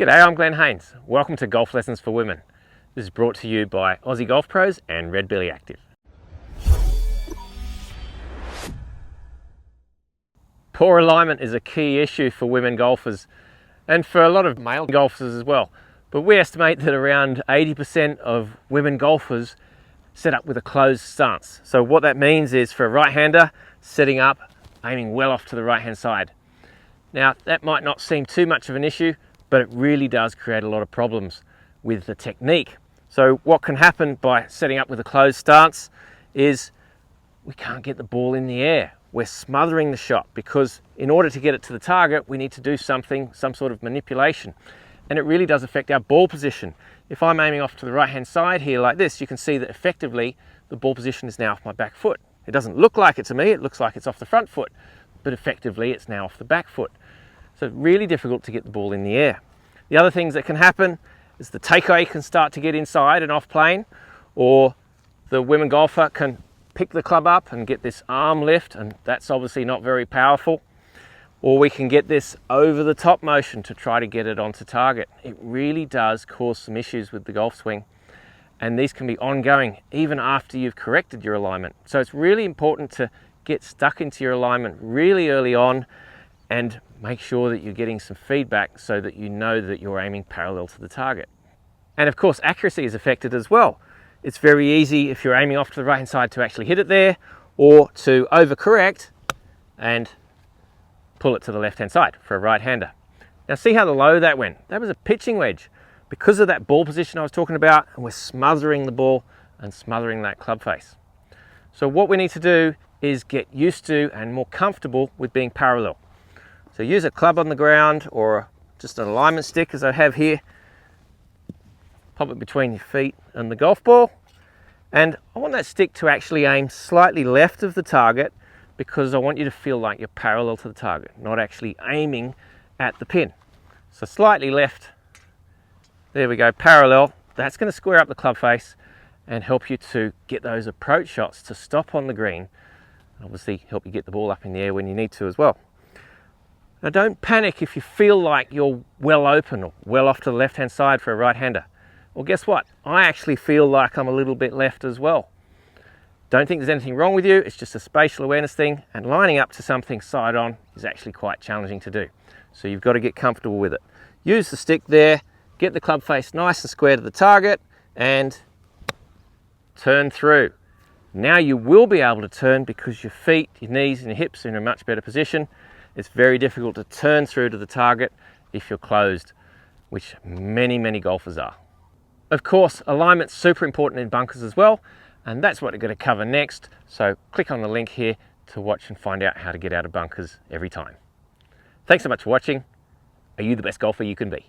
G'day, I'm Glenn Haynes. Welcome to Golf Lessons for Women. This is brought to you by Aussie Golf Pros and Red Billy Active. Poor alignment is a key issue for women golfers and for a lot of male golfers as well. But we estimate that around 80% of women golfers set up with a closed stance. So what that means is for a right-hander, setting up, aiming well off to the right-hand side. Now, that might not seem too much of an issue, but it really does create a lot of problems with the technique. So what can happen by setting up with a closed stance is we can't get the ball in the air. We're smothering the shot because in order to get it to the target, we need to do some sort of manipulation. And it really does affect our ball position. If I'm aiming off to the right-hand side here like this, you can see that effectively the ball position is now off my back foot. It doesn't look like it to me, it looks like it's off the front foot, but effectively it's now off the back foot. So really difficult to get the ball in the air. The other things that can happen is the takeaway can start to get inside and off plane, or the women golfer can pick the club up and get this arm lift, and that's obviously not very powerful. Or we can get this over the top motion to try to get it onto target. It really does cause some issues with the golf swing, and these can be ongoing even after you've corrected your alignment. So it's really important to get stuck into your alignment really early on and make sure that you're getting some feedback so that you know that you're aiming parallel to the target. And of course, accuracy is affected as well. It's very easy if you're aiming off to the right hand side to actually hit it there, or to overcorrect and pull it to the left hand side for a right hander. Now see how low that went? That was a pitching wedge because of that ball position I was talking about, and we're smothering the ball and smothering that club face. So what we need to do is get used to and more comfortable with being parallel. So use a club on the ground or just an alignment stick as I have here. Pop it between your feet and the golf ball. And I want that stick to actually aim slightly left of the target because I want you to feel like you're parallel to the target, not actually aiming at the pin. So slightly left, there we go, parallel. That's going to square up the club face and help you to get those approach shots to stop on the green. Obviously help you get the ball up in the air when you need to as well. Now don't panic if you feel like you're well open or well off to the left-hand side for a right-hander. Well, guess what? I actually feel like I'm a little bit left as well. Don't think there's anything wrong with you, it's just a spatial awareness thing, and lining up to something side on is actually quite challenging to do. So you've got to get comfortable with it. Use the stick there, get the club face nice and square to the target, and turn through. Now you will be able to turn because your feet, your knees and your hips are in a much better position. It's very difficult to turn through to the target if you're closed, which many golfers are. Of course, alignment's super important in bunkers as well, and that's what we're going to cover next. So click on the link here to watch and find out how to get out of bunkers every time. Thanks so much for watching. Are you the best golfer you can be?